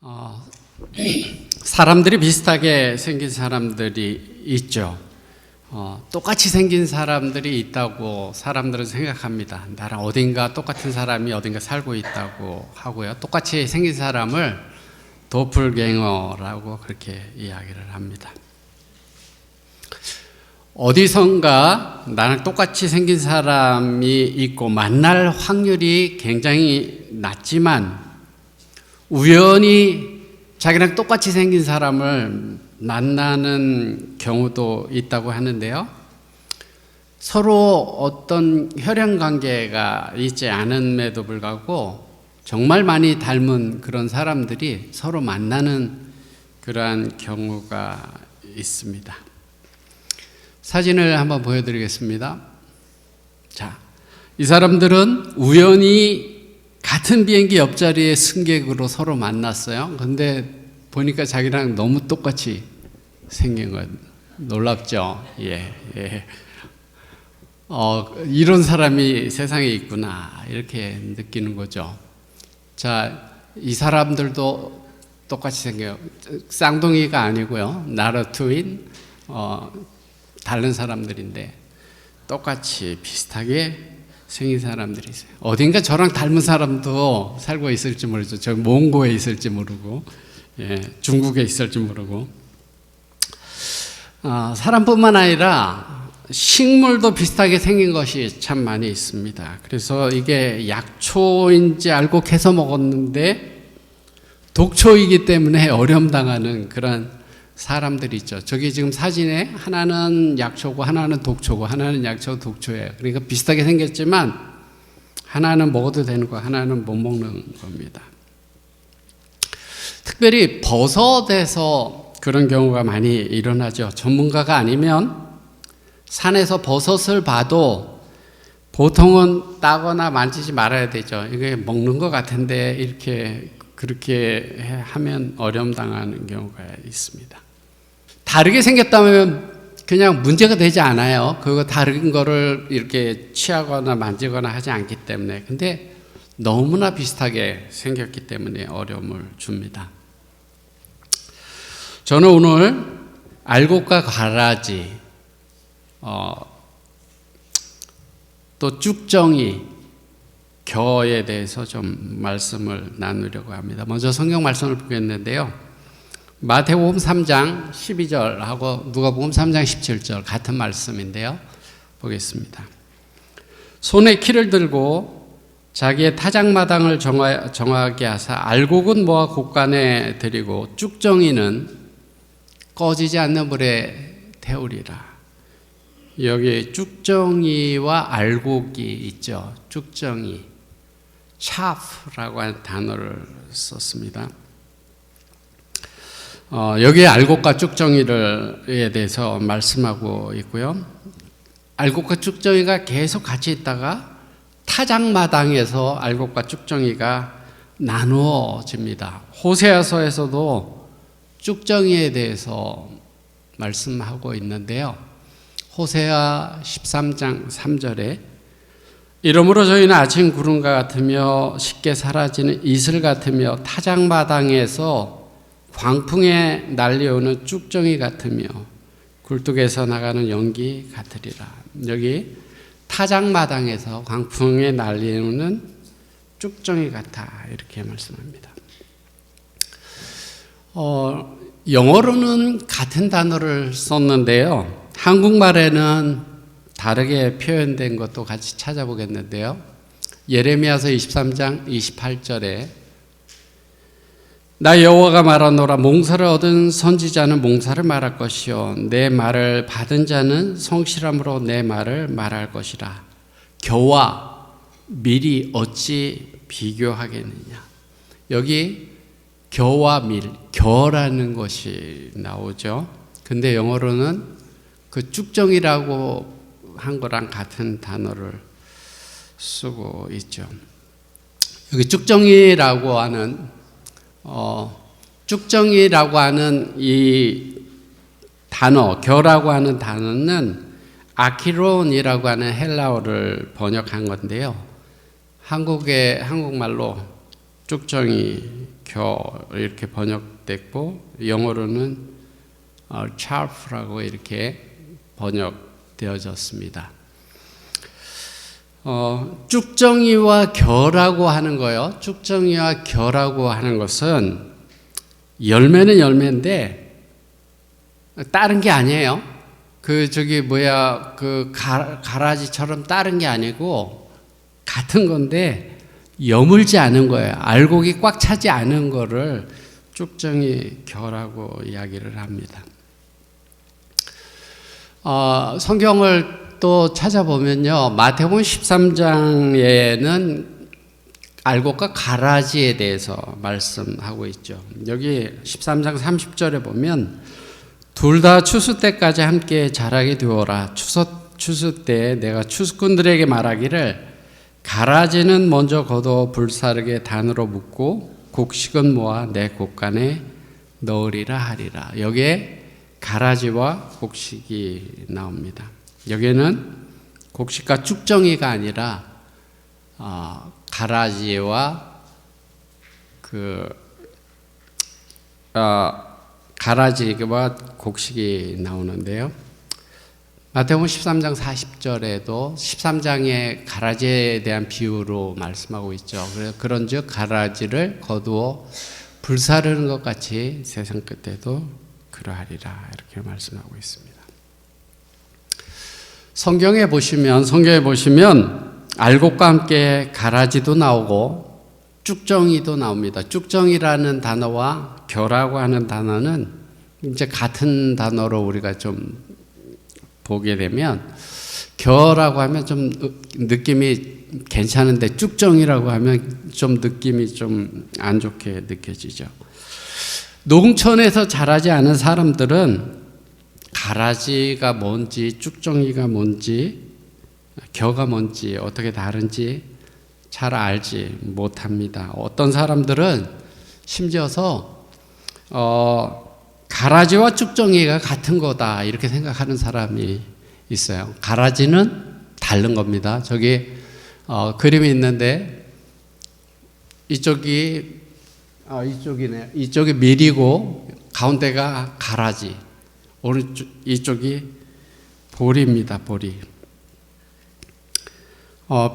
어, 사람들이 비슷하게 생긴 사람들이 있죠. 똑같이 생긴 사람들이 있다고 사람들은 생각합니다. 나랑 어딘가 똑같은 사람이 어딘가 살고 있다고 하고요. 똑같이 생긴 사람을 도플갱어라고 그렇게 이야기를 합니다. 어디선가 나랑 똑같이 생긴 사람이 있고 만날 확률이 굉장히 낮지만 우연히 자기랑 똑같이 생긴 사람을 만나는 경우도 있다고 하는데요. 서로 어떤 혈연 관계가 있지 않음에도 불구하고 정말 많이 닮은 그런 사람들이 서로 만나는 그러한 경우가 있습니다. 사진을 한번 보여드리겠습니다. 자, 이 사람들은 우연히 같은 비행기 옆자리에 승객으로 서로 만났어요. 근데 보니까 자기랑 너무 똑같이 생긴 거예요. 놀랍죠? 예. 이런 사람이 세상에 있구나. 이렇게 느끼는 거죠. 자, 이 사람들도 똑같이 생겨요. 쌍둥이가 아니고요. 나라 트윈, 다른 사람들인데 똑같이 비슷하게 생긴 사람들이 있어요. 어딘가 저랑 닮은 사람도 살고 있을지 모르죠. 저 몽고에 있을지 모르고, 중국에 있을지 모르고. 사람뿐만 아니라 식물도 비슷하게 생긴 것이 참 많이 있습니다. 그래서 이게 약초인지 알고 캐서 먹었는데 독초이기 때문에 어려움당하는 그런 사람들이 있죠. 저기 지금 사진에 하나는 약초고 하나는 독초고 하나는 약초 독초예요. 그러니까 비슷하게 생겼지만 하나는 먹어도 되는 거 하나는 못 먹는 겁니다. 특별히 버섯에서 그런 경우가 많이 일어나죠. 전문가가 아니면 산에서 버섯을 봐도 보통은 따거나 만지지 말아야 되죠. 이게 먹는 것 같은데 이렇게 그렇게 하면 어려움 당하는 경우가 있습니다. 다르게 생겼다면 그냥 문제가 되지 않아요. 그거 다른 거를 이렇게 취하거나 만지거나 하지 않기 때문에. 근데 너무나 비슷하게 생겼기 때문에 어려움을 줍니다. 저는 오늘 알곡과 가라지, 또 쭉정이, 겨에 대해서 좀 말씀을 나누려고 합니다. 먼저 성경 말씀을 보겠는데요. 마태복음 3장 12절하고 누가복음 3장 17절 같은 말씀인데요. 보겠습니다. 손에 키를 들고 자기의 타작마당을 정하게 하사 알곡은 모아 곳간에 들이고 쭉정이는 꺼지지 않는 불에 태우리라. 여기 쭉정이와 알곡이 있죠. 쭉정이, chaff라고 하는 단어를 썼습니다. 여기에 알곡과 쭉정이에 대해서 말씀하고 있고요. 알곡과 쭉정이가 계속 같이 있다가 타작마당에서 알곡과 쭉정이가 나누어집니다. 호세아서에서도 쭉정이에 대해서 말씀하고 있는데요. 호세아 13장 3절에 이러므로 저희는 아침 구름과 같으며 쉽게 사라지는 이슬 같으며 타작마당에서 광풍에 날려오는 쭉정이 같으며 굴뚝에서 나가는 연기 같으리라. 여기 타작마당에서 광풍에 날리는 쭉정이 같아 이렇게 말씀합니다. 영어로는 같은 단어를 썼는데요. 한국말에는 다르게 표현된 것도 같이 찾아보겠는데요. 예레미야서 23장 28절에 나 여호와가 말하노라 몽사를 얻은 선지자는 몽사를 말할 것이요 내 말을 받은 자는 성실함으로 내 말을 말할 것이라. 겨와 밀이 어찌 비교하겠느냐. 여기 겨와 밀, 겨라는 것이 나오죠. 근데 영어로는 그 쭉정이라고 한 거랑 같은 단어를 쓰고 있죠. 여기 쭉정이라고 하는 쭉정이라고 하는 이 단어, 겨라고 하는 단어는 아키론이라고 하는 헬라어를 번역한 건데요. 한국말로 쭉정이 이렇게 번역됐고 영어로는 chaff라고 이렇게 번역되어졌습니다. 쭉정이와 겨라고 하는 거요. 쭉정이와 겨라고 하는 것은 열매는 열매인데 다른 게 아니에요. 가라지처럼 다른 게 아니고 같은 건데 여물지 않은 거예요. 알곡이 꽉 차지 않은 거를 쭉정이 겨라고 이야기를 합니다. 성경을 또 찾아보면요, 마태복음 13장에는 알곡과 가라지에 대해서 말씀하고 있죠. 여기 13장 30절에 보면 둘 다 추수 때까지 함께 자라게 두어라. 추수 때 내가 추수꾼들에게 말하기를 가라지는 먼저 거두어 불사르게 단으로 묶고 곡식은 모아 내 곡간에 넣으리라 하리라. 여기에 가라지와 곡식이 나옵니다. 여기에는 곡식과 쭉정이가 아니라 가라지와 가라지와 곡식이 나오는데요. 마태복음 13장 40절에도 13장의 가라지에 대한 비유로 말씀하고 있죠. 그런즉 가라지를 거두어 불사르는 것 같이 세상 끝에도 그러하리라, 이렇게 말씀하고 있습니다. 성경에 보시면 알곡과 함께 가라지도 나오고 쭉정이도 나옵니다. 쭉정이라는 단어와 겨라고 하는 단어는 이제 같은 단어로 우리가 좀 보게 되면, 겨라고 하면 좀 느낌이 괜찮은데 쭉정이라고 하면 좀 느낌이 좀 안 좋게 느껴지죠. 농촌에서 자라지 않은 사람들은 가라지가 뭔지, 쭉정이가 뭔지, 겨가 뭔지, 어떻게 다른지 잘 알지 못합니다. 어떤 사람들은 심지어서 가라지와 쭉정이가 같은 거다, 이렇게 생각하는 사람이 있어요. 가라지는 다른 겁니다. 저기 그림이 있는데 이쪽이 밀이고 가운데가 가라지, 이쪽이 보리입니다. 보리.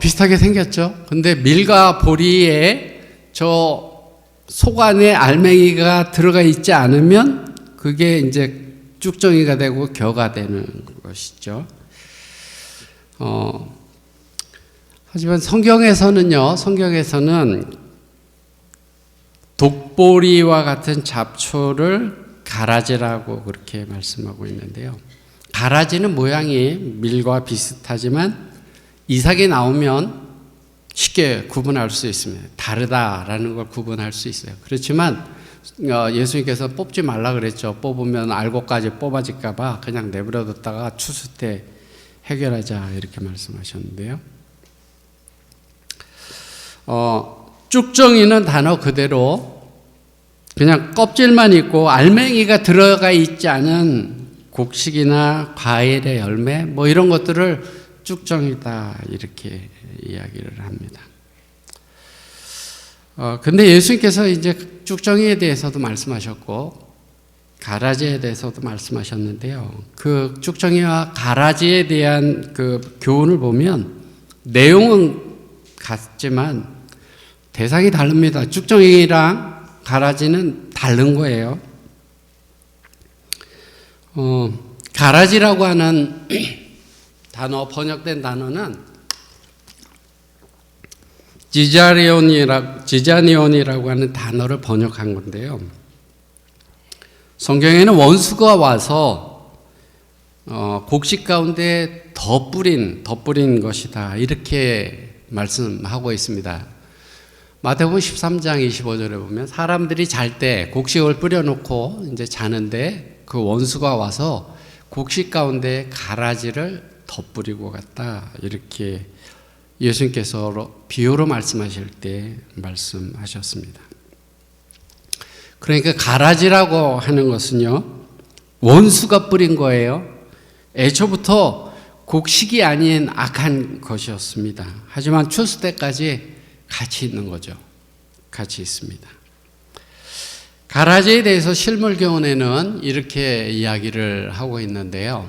비슷하게 생겼죠. 근데 밀과 보리에 저 속 안에 알맹이가 들어가 있지 않으면 그게 이제 쭉정이가 되고 겨가 되는 것이죠. 하지만 성경에서는 독보리와 같은 잡초를 가라지라고 그렇게 말씀하고 있는데요. 가라지는 모양이 밀과 비슷하지만 이삭이 나오면 쉽게 구분할 수 있습니다. 다르다라는 걸 구분할 수 있어요. 그렇지만 예수님께서 뽑지 말라 그랬죠. 뽑으면 알곡까지 뽑아질까 봐 그냥 내버려뒀다가 추수 때 해결하자, 이렇게 말씀하셨는데요. 쭉정이는 단어 그대로 그냥 껍질만 있고 알맹이가 들어가 있지 않은 곡식이나 과일의 열매 뭐 이런 것들을 쭉정이다, 이렇게 이야기를 합니다. 근데 예수님께서 이제 쭉정이에 대해서도 말씀하셨고 가라지에 대해서도 말씀하셨는데요. 그 쭉정이와 가라지에 대한 그 교훈을 보면 내용은 같지만 대상이 다릅니다. 쭉정이랑 가라지는 다른 거예요. 가라지라고 하는 단어, 번역된 단어는 지자니온이라고 하는 단어를 번역한 건데요. 성경에는 원수가 와서 곡식 가운데 덧뿌린 것이다, 이렇게 말씀하고 있습니다. 마태복음 13장 25절에 보면 사람들이 잘 때 곡식을 뿌려놓고 이제 자는데 그 원수가 와서 곡식 가운데 가라지를 덧뿌리고 갔다, 이렇게 예수님께서 비유로 말씀하실 때 말씀하셨습니다. 그러니까 가라지라고 하는 것은요, 원수가 뿌린 거예요. 애초부터 곡식이 아닌 악한 것이었습니다. 하지만 추수 때까지 같이 있는 거죠. 같이 있습니다. 가라지에 대해서 실물교훈에는 이렇게 이야기를 하고 있는데요.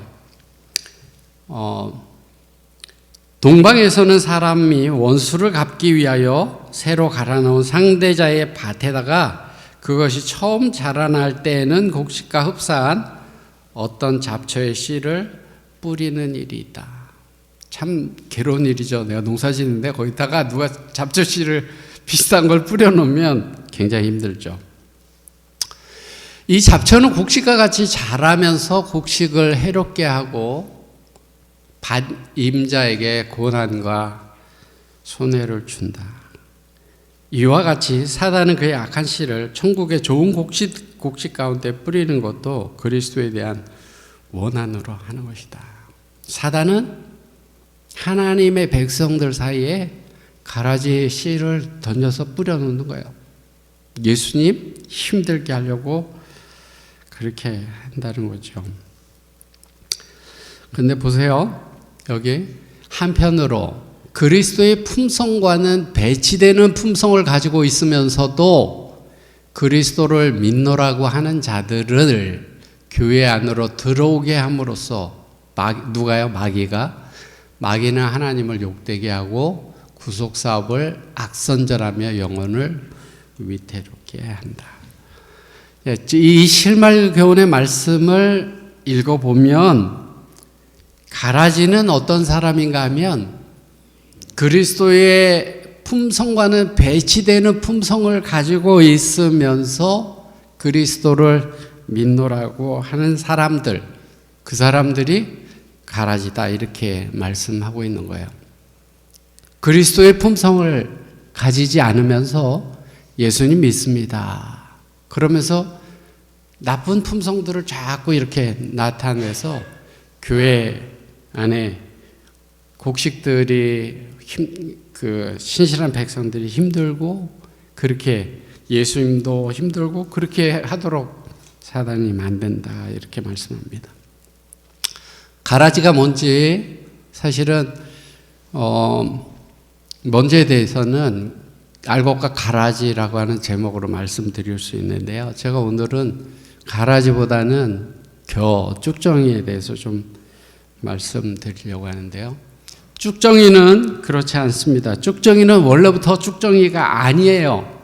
동방에서는 사람이 원수를 갚기 위하여 새로 갈아놓은 상대자의 밭에다가 그것이 처음 자라날 때에는 곡식과 흡사한 어떤 잡초의 씨를 뿌리는 일이 있다. 참 괴로운 일이죠. 내가 농사 짓는데 거기다가 누가 잡초 씨를 비싼 걸 뿌려놓으면 굉장히 힘들죠. 이 잡초는 곡식과 같이 자라면서 곡식을 해롭게 하고 밭 임자에게 고난과 손해를 준다. 이와 같이 사단은 그의 악한 씨를 천국의 좋은 곡식 가운데 뿌리는 것도 그리스도에 대한 원한으로 하는 것이다. 사단은 하나님의 백성들 사이에 가라지의 씨를 던져서 뿌려놓는 거예요. 예수님 힘들게 하려고 그렇게 한다는 거죠. 근데 보세요. 여기 한편으로 그리스도의 품성과는 배치되는 품성을 가지고 있으면서도 그리스도를 믿노라고 하는 자들을 교회 안으로 들어오게 함으로써 누가요? 마귀는 하나님을 욕되게 하고 구속사업을 악선절하며 영혼을 위태롭게 한다. 이 실말교훈의 말씀을 읽어보면 가라지는 어떤 사람인가 하면 그리스도의 품성과는 배치되는 품성을 가지고 있으면서 그리스도를 믿노라고 하는 사람들, 그 사람들이 가라지다 이렇게 말씀하고 있는 거예요. 그리스도의 품성을 가지지 않으면서 예수님 믿습니다. 그러면서 나쁜 품성들을 자꾸 이렇게 나타내서 교회 안에 곡식들이 신실한 백성들이 힘들고 그렇게 예수님도 힘들고 그렇게 하도록 사단이 만든다 이렇게 말씀합니다. 가라지가 뭔지 사실은 뭔지에 대해서는 알곡과 가라지라고 하는 제목으로 말씀드릴 수 있는데요. 제가 오늘은 가라지보다는 쭉정이에 대해서 좀 말씀드리려고 하는데요. 쭉정이는 그렇지 않습니다. 쭉정이는 원래부터 쭉정이가 아니에요.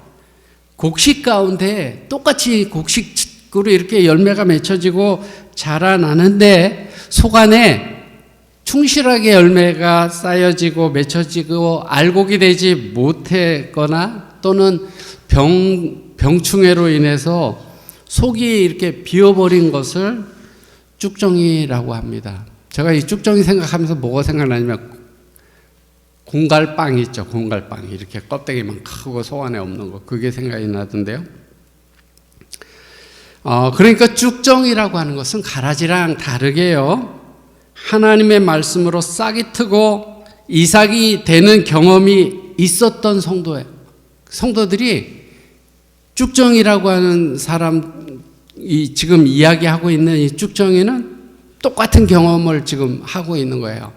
곡식 가운데 똑같이 곡식으로 이렇게 열매가 맺혀지고 자라나는데 속 안에 충실하게 열매가 쌓여지고 맺혀지고 알곡이 되지 못했거나 또는 병충해로 인해서 속이 이렇게 비어버린 것을 쭉정이라고 합니다. 제가 이 쭉정이 생각하면서 뭐가 생각나냐면 공갈빵 있죠. 공갈빵 이렇게 껍데기만 크고 속 안에 없는 거 그게 생각이 나던데요. 그러니까 쭉정이라고 하는 것은 가라지랑 다르게요. 하나님의 말씀으로 싹이 트고 이삭이 되는 경험이 있었던 성도예요. 성도들이 쭉정이라고 하는 사람이 지금 이야기하고 있는 이 쭉정이는 똑같은 경험을 지금 하고 있는 거예요.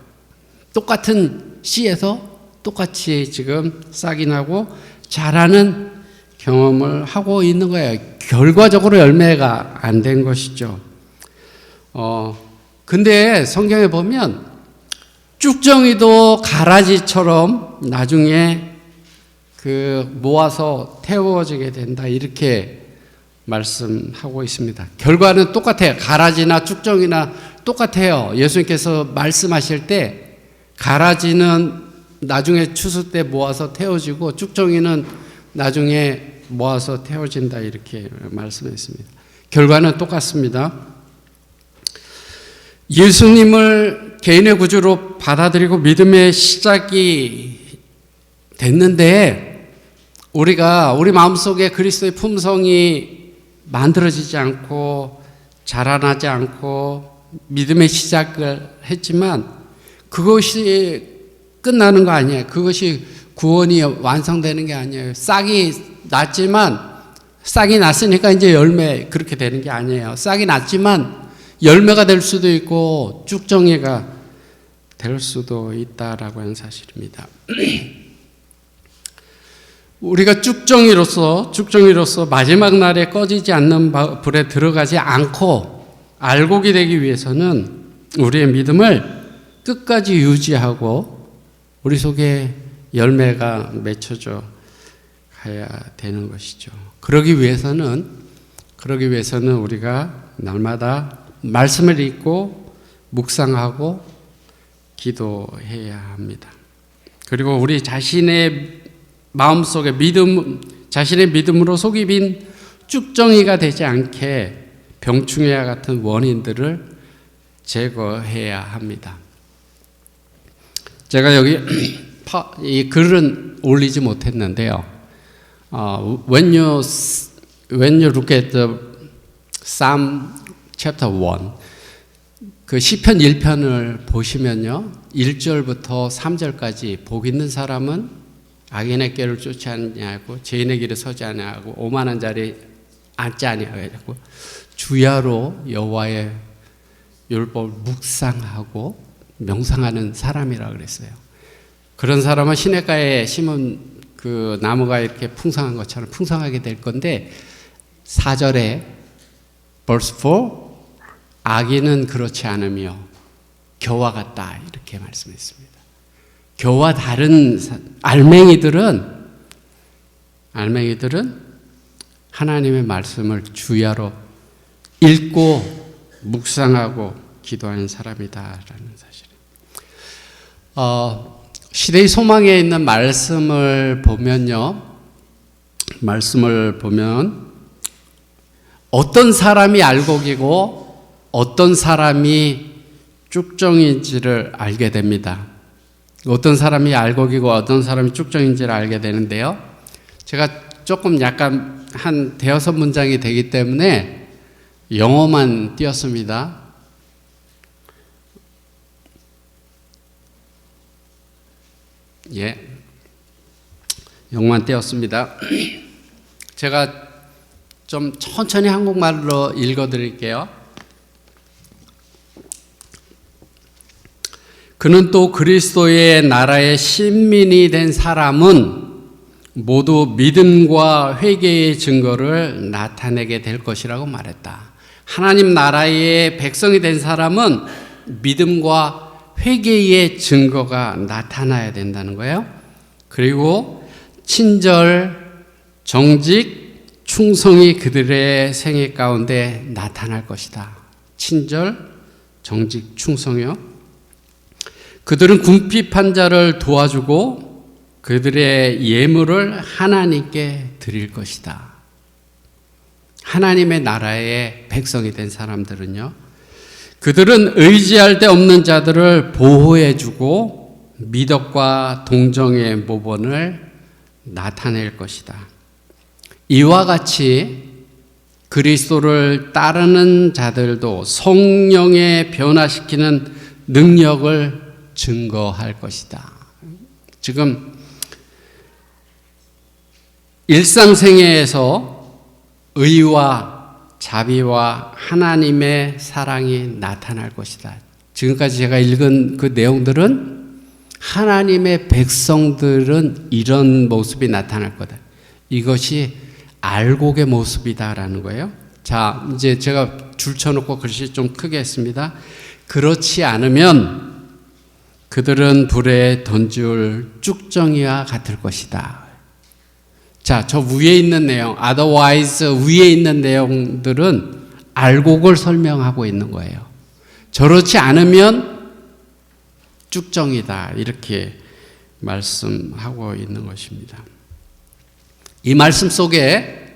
똑같은 씨에서 똑같이 지금 싹이 나고 자라는 경험을 하고 있는 거예요. 결과적으로 열매가 안 된 것이죠. 근데 성경에 보면 쭉정이도 가라지처럼 나중에 모아서 태워지게 된다 이렇게 말씀하고 있습니다. 결과는 똑같아요. 가라지나 쭉정이나 똑같아요. 예수님께서 말씀하실 때 가라지는 나중에 추수 때 모아서 태워지고 쭉정이는 나중에 모아서 태워진다 이렇게 말씀했습니다. 결과는 똑같습니다. 예수님을 개인의 구주로 받아들이고 믿음의 시작이 됐는데 우리 마음속에 그리스도의 품성이 만들어지지 않고 자라나지 않고 믿음의 시작을 했지만 그것이 끝나는 거 아니에요. 그것이 구원이 완성되는 게 아니에요. 싹이 났으니까 이제 열매 그렇게 되는 게 아니에요. 싹이 났지만 열매가 될 수도 있고 쭉정이가 될 수도 있다라고 하는 사실입니다. 우리가 쭉정이로서 마지막 날에 꺼지지 않는 불에 들어가지 않고 알곡이 되기 위해서는 우리의 믿음을 끝까지 유지하고 우리 속에 열매가 맺혀져 가야 되는 것이죠. 그러기 위해서는 우리가 날마다 말씀을 읽고 묵상하고 기도해야 합니다. 그리고 우리 자신의 마음속에 자신의 믿음으로 속이 빈 쭉정이가 되지 않게 병충해와 같은 원인들을 제거해야 합니다. 제가 여기 이 글은 올리지 못했는데요. When you look at the Psalm chapter 1, 그 시편 1편을 보시면요, 1절부터 3절까지 복 있는 사람은 악인의 길을 쫓지 아니하고 죄인의 길에 서지 아니하고 오만한 자리에 앉지 아니하고 주야로 여호와의 율법을 묵상하고 명상하는 사람이라 그랬어요. 그런 사람은 시냇가에 심은 그 나무가 이렇게 풍성한 것처럼 풍성하게 될 건데 4절에 verse 4 악인은 그렇지 않으며 겨와 같다 이렇게 말씀했습니다. 겨와 다른 알맹이들은 하나님의 말씀을 주야로 읽고 묵상하고 기도하는 사람이다라는 사실. 시대의 소망에 있는 말씀을 보면 어떤 사람이 알곡이고 어떤 사람이 쭉정인지를 알게 됩니다. 어떤 사람이 알곡이고 어떤 사람이 쭉정인지를 알게 되는데요. 제가 조금 약간 한 대여섯 문장이 되기 때문에 영어만 띄었습니다. 영어만 띄었습니다. 제가 좀 천천히 한국말로 읽어드릴게요. 그는 또 그리스도의 나라의 신민이 된 사람은 모두 믿음과 회개의 증거를 나타내게 될 것이라고 말했다. 하나님 나라의 백성이 된 사람은 믿음과 회개의 증거가 나타나야 된다는 거예요. 그리고 친절, 정직, 충성이 그들의 생애 가운데 나타날 것이다. 친절, 정직, 충성이요. 그들은 궁핍한 자를 도와주고 그들의 예물을 하나님께 드릴 것이다. 하나님의 나라의 백성이 된 사람들은요, 그들은 의지할 데 없는 자들을 보호해주고 미덕과 동정의 모본을 나타낼 것이다. 이와 같이 그리스도를 따르는 자들도 성령에 변화시키는 능력을 증거할 것이다. 지금 일상생애에서 의와 자비와 하나님의 사랑이 나타날 것이다. 지금까지 제가 읽은 그 내용들은 하나님의 백성들은 이런 모습이 나타날 거다. 이것이 알곡의 모습이다라는 거예요. 자, 이제 제가 줄 쳐놓고 글씨 좀 크게 했습니다. 그렇지 않으면 그들은 불에 던질 쭉정이와 같을 것이다. 자, 저 위에 있는 내용, otherwise 위에 있는 내용들은 알곡을 설명하고 있는 거예요. 저렇지 않으면 쭉정이다. 이렇게 말씀하고 있는 것입니다. 이 말씀 속에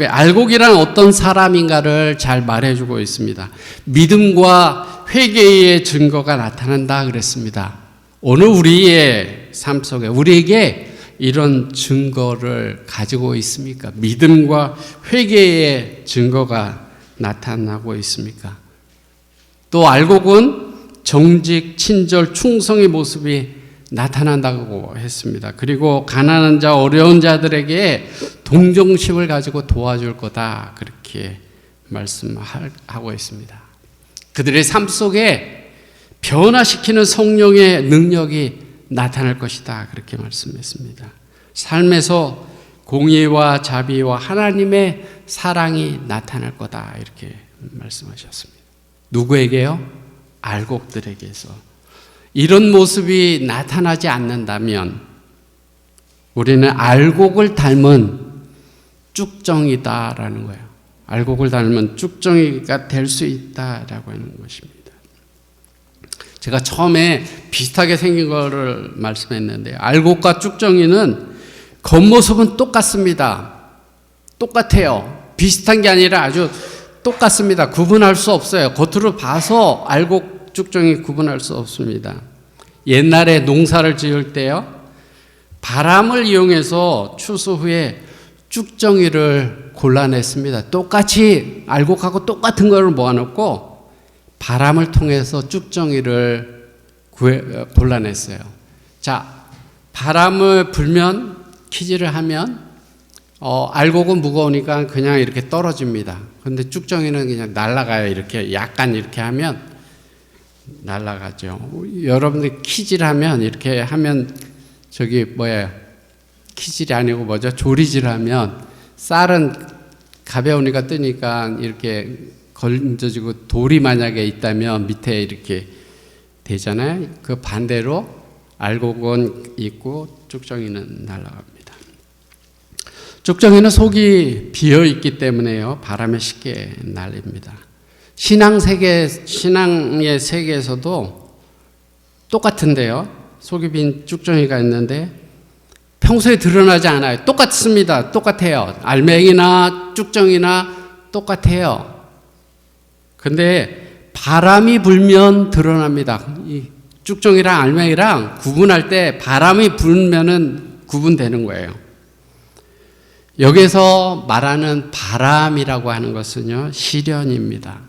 알곡이란 어떤 사람인가를 잘 말해주고 있습니다. 믿음과 회개의 증거가 나타난다 그랬습니다. 오늘 우리의 삶 속에 우리에게 이런 증거를 가지고 있습니까? 믿음과 회개의 증거가 나타나고 있습니까? 또 알곡은 정직, 친절, 충성의 모습이 나타난다고 했습니다. 그리고 가난한 자, 어려운 자들에게 동정심을 가지고 도와줄 거다. 그렇게 말씀하고 있습니다. 그들의 삶 속에 변화시키는 성령의 능력이 나타날 것이다. 그렇게 말씀했습니다. 삶에서 공의와 자비와 하나님의 사랑이 나타날 거다. 이렇게 말씀하셨습니다. 누구에게요? 알곡들에게서. 이런 모습이 나타나지 않는다면 우리는 알곡을 닮은 쭉정이다라는 거예요. 알곡을 닮은 쭉정이가 될 수 있다라고 하는 것입니다. 제가 처음에 비슷하게 생긴 거를 말씀했는데, 알곡과 쭉정이는 겉모습은 똑같습니다. 똑같아요. 비슷한 게 아니라 아주 똑같습니다. 구분할 수 없어요. 겉으로 봐서 알곡, 쭉정이 구분할 수 없습니다. 옛날에 농사를 지을 때요, 바람을 이용해서 추수 후에 쭉정이를 골라냈습니다. 똑같이 알곡하고 똑같은 거를 모아놓고 바람을 통해서 쭉정이를 골라냈어요. 자, 바람을 불면, 키질을 하면 알곡은 무거우니까 그냥 이렇게 떨어집니다. 근데 쭉정이는 그냥 날아가요. 이렇게 약간 이렇게 하면 날아가죠. 여러분들 키질하면, 이렇게 하면 저기 뭐예요? 키질이 아니고 뭐죠? 조리질하면 쌀은 가벼우니까 뜨니까 이렇게 걸려지고, 돌이 만약에 있다면 밑에 이렇게 되잖아요. 그 반대로 알곡은 있고 쭉정이는 날아갑니다. 쭉정이는 속이 비어 있기 때문에요, 바람에 쉽게 날립니다. 신앙의 세계에서도 똑같은데요, 속이 빈 쭉정이가 있는데 평소에 드러나지 않아요. 똑같습니다. 똑같아요. 알맹이나 쭉정이나 똑같아요. 근데 바람이 불면 드러납니다. 이 쭉정이랑 알맹이랑 구분할 때 바람이 불면은 구분되는 거예요. 여기서 말하는 바람이라고 하는 것은요, 시련입니다.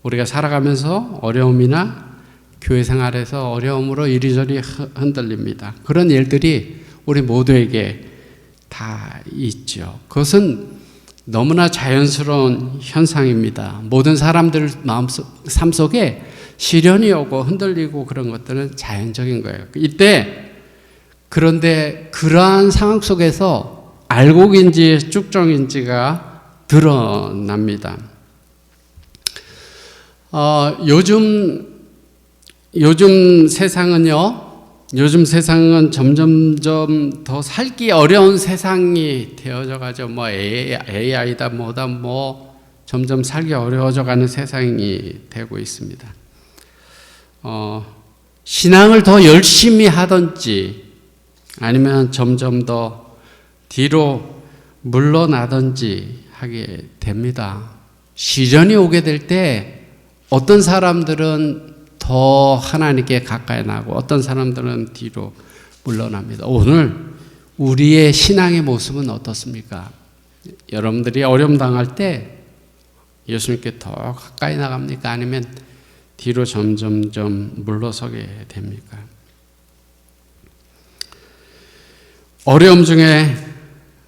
우리가 살아가면서 어려움이나 교회 생활에서 어려움으로 이리저리 흔들립니다. 그런 일들이 우리 모두에게 다 있죠. 그것은 너무나 자연스러운 현상입니다. 모든 사람들 삶 속에 시련이 오고 흔들리고 그런 것들은 자연적인 거예요. 이때, 그런데 그러한 상황 속에서 알곡인지 쭉정인지가 드러납니다. 요즘 세상은 점점점 더 살기 어려운 세상이 되어져 가죠. 뭐 AI다 뭐다 뭐 점점 살기 어려워져 가는 세상이 되고 있습니다. 신앙을 더 열심히 하든지 아니면 점점 더 뒤로 물러나든지 하게 됩니다. 시련이 오게 될 때 어떤 사람들은 더 하나님께 가까이 나고 어떤 사람들은 뒤로 물러납니다. 오늘 우리의 신앙의 모습은 어떻습니까? 여러분들이 어려움 당할 때 예수님께 더 가까이 나갑니까? 아니면 뒤로 점점점 물러서게 됩니까? 어려움 중에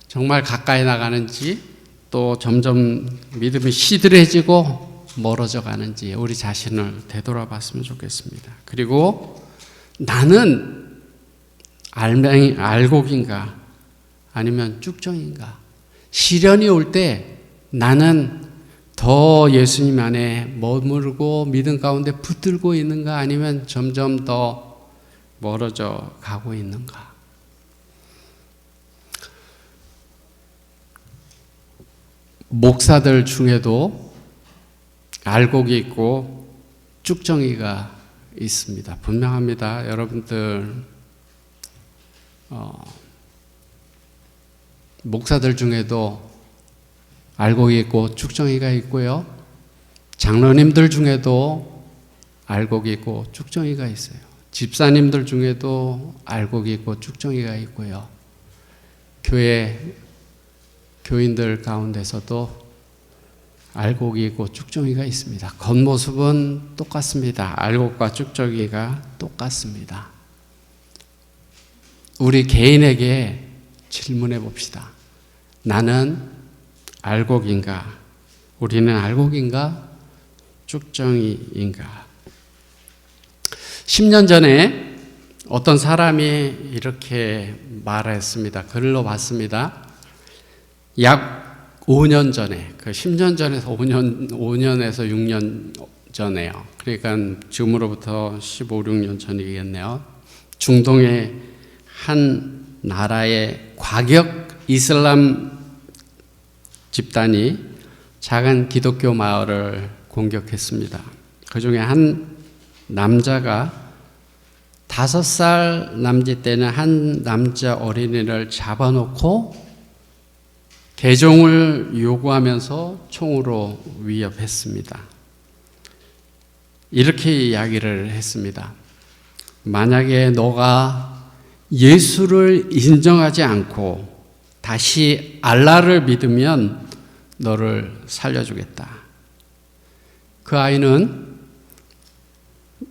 정말 가까이 나가는지, 또 점점 믿음이 시들해지고 멀어져 가는지 우리 자신을 되돌아봤으면 좋겠습니다. 그리고 나는 알곡인가 아니면 쭉정인가? 시련이 올 때 나는 더 예수님 안에 머무르고 믿음 가운데 붙들고 있는가, 아니면 점점 더 멀어져 가고 있는가? 목사들 중에도 알곡이 있고 쭉정이가 있습니다. 분명합니다. 여러분들 목사들 중에도 알곡이 있고 쭉정이가 있고요. 장로님들 중에도 알곡이 있고 쭉정이가 있어요. 집사님들 중에도 알곡이 있고 쭉정이가 있고요. 교인들 가운데서도 알곡이 있고 쭉정이가 있습니다. 겉모습은 똑같습니다. 알곡과 쭉정이가 똑같습니다. 우리 개인에게 질문해 봅시다. 나는 알곡인가? 우리는 알곡인가? 쭉정이인가? 10년 전에 어떤 사람이 이렇게 말했습니다. 글로 봤습니다. 약 5년 전에, 10년 전에서 5년에서 6년 전에요. 그러니까 지금으로부터 15, 16년 전이겠네요. 중동의 한 나라의 과격 이슬람 집단이 작은 기독교 마을을 공격했습니다. 그 중에 한 남자가 5살 남짓 되는 한 남자 어린이를 잡아놓고 개종을 요구하면서 총으로 위협했습니다. 이렇게 이야기를 했습니다. 만약에 너가 예수를 인정하지 않고 다시 알라를 믿으면 너를 살려주겠다. 그 아이는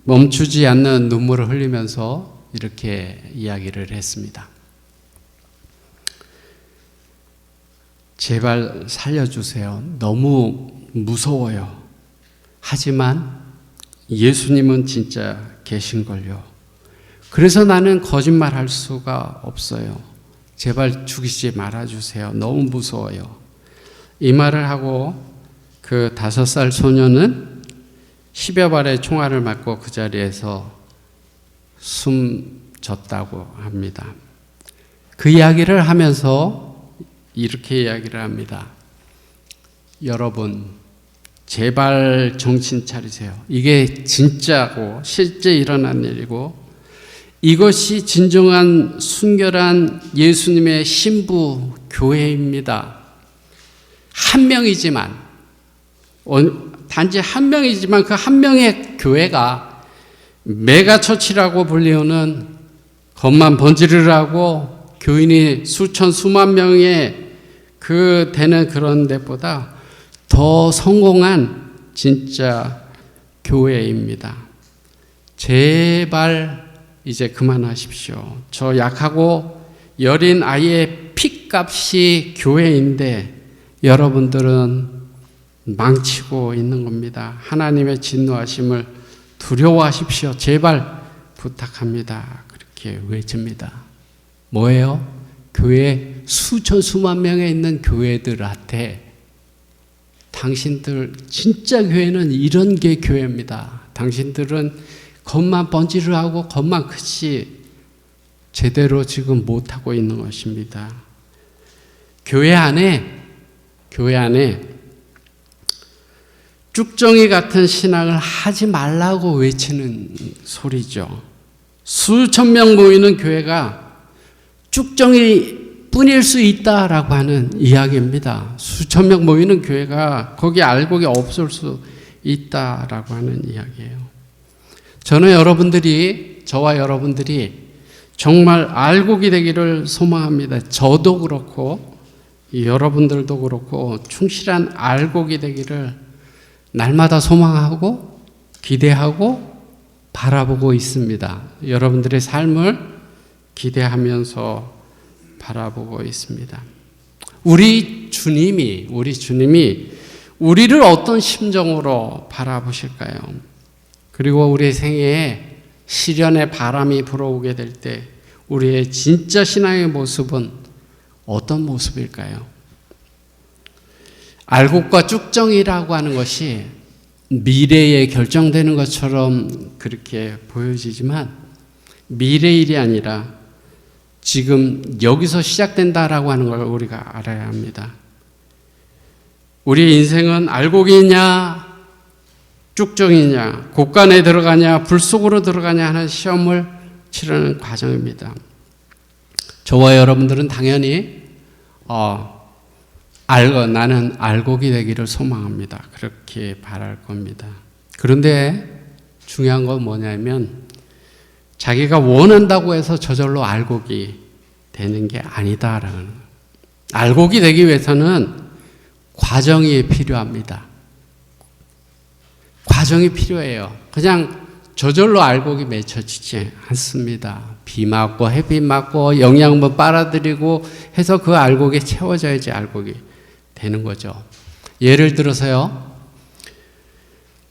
멈추지 않는 눈물을 흘리면서 이렇게 이야기를 했습니다. 제발 살려주세요. 너무 무서워요. 하지만 예수님은 진짜 계신걸요. 그래서 나는 거짓말할 수가 없어요. 제발 죽이지 말아주세요. 너무 무서워요. 이 말을 하고 그 5살 소녀는 10여 발의 총알을 맞고 그 자리에서 숨졌다고 합니다. 그 이야기를 하면서 이렇게 이야기를 합니다. 여러분, 제발 정신 차리세요. 이게 진짜고 실제 일어난 일이고 이것이 진정한 순결한 예수님의 신부 교회입니다. 한 명이지만, 단지 한 명이지만 그 한 명의 교회가 메가처치라고 불리우는 겉만 번지르르하고 교인이 수천 수만 명의 되는 그런 데보다 더 성공한 진짜 교회입니다. 제발 이제 그만하십시오. 저 약하고 여린 아이의 핏값이 교회인데 여러분들은 망치고 있는 겁니다. 하나님의 진노하심을 두려워하십시오. 제발 부탁합니다. 그렇게 외칩니다. 뭐예요? 교회 수천 수만 명에 있는 교회들한테 당신들 진짜 교회는 이런 게 교회입니다. 당신들은 겉만 번지르하고 겉만 크지 제대로 지금 못하고 있는 것입니다. 교회 안에 쭉정이 같은 신앙을 하지 말라고 외치는 소리죠. 수천 명 모이는 교회가 쭉정이 뿐일 수 있다라고 하는 이야기입니다. 수천 명 모이는 교회가 거기 알곡이 없을 수 있다라고 하는 이야기예요. 저와 여러분들이 정말 알곡이 되기를 소망합니다. 저도 그렇고 여러분들도 그렇고 충실한 알곡이 되기를 날마다 소망하고 기대하고 바라보고 있습니다. 여러분들의 삶을 기대하면서 바라보고 있습니다. 우리 주님이 우리를 어떤 심정으로 바라보실까요? 그리고 우리 생애에 시련의 바람이 불어오게 될 때 우리의 진짜 신앙의 모습은 어떤 모습일까요? 알곡과 쭉정이라고 하는 것이 미래에 결정되는 것처럼 그렇게 보여지지만 미래 일이 아니라 지금 여기서 시작된다라고 하는 걸 우리가 알아야 합니다. 우리 인생은 알곡이냐 쭉정이냐 곡간에 들어가냐 불 속으로 들어가냐 하는 시험을 치르는 과정입니다. 저와 여러분들은 당연히 나는 알곡이 되기를 소망합니다. 그렇게 바랄 겁니다. 그런데 중요한 건 뭐냐면 자기가 원한다고 해서 저절로 알곡이 되는 게 아니다라는 거예요. 알곡이 되기 위해서는 과정이 필요합니다. 과정이 필요해요. 그냥 저절로 알곡이 맺혀지지 않습니다. 비 맞고 햇빛 맞고 영양분 빨아들이고 해서 그 알곡이 채워져야지 알곡이 되는 거죠. 예를 들어서요.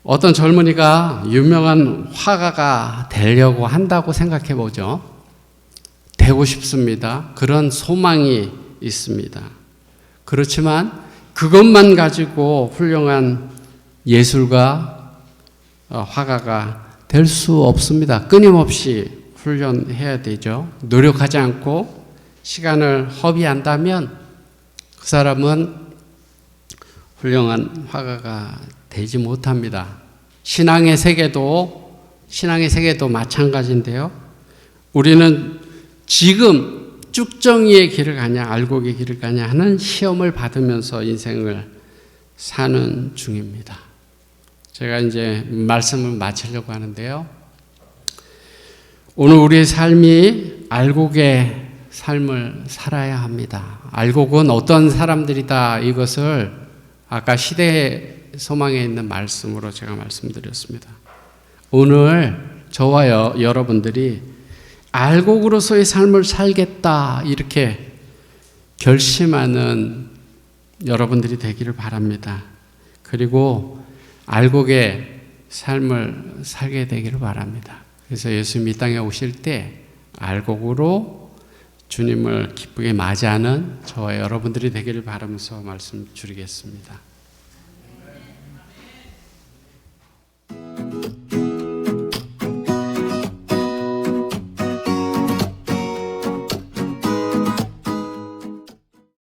어떤 젊은이가 유명한 화가가 되려고 한다고 생각해 보죠. 되고 싶습니다. 그런 소망이 있습니다. 그렇지만 그것만 가지고 훌륭한 예술가, 화가가 될 수 없습니다. 끊임없이 훈련해야 되죠. 노력하지 않고 시간을 허비한다면 그 사람은 훌륭한 화가가 되지 못합니다. 신앙의 세계도 마찬가지인데요. 우리는 지금 쭉정이의 길을 가냐 알곡의 길을 가냐 하는 시험을 받으면서 인생을 사는 중입니다. 제가 이제 말씀을 마치려고 하는데요. 오늘 우리의 삶이 알곡의 삶을 살아야 합니다. 알곡은 어떤 사람들이다, 이것을 아까 시대의 소망에 있는 말씀으로 제가 말씀드렸습니다. 오늘 저와 여러분들이 알곡으로서의 삶을 살겠다 이렇게 결심하는 여러분들이 되기를 바랍니다. 그리고 알곡의 삶을 살게 되기를 바랍니다. 그래서 예수님이 이 땅에 오실 때 알곡으로 주님을 기쁘게 맞이하는 저와 여러분들이 되기를 바라면서 말씀 드리겠습니다.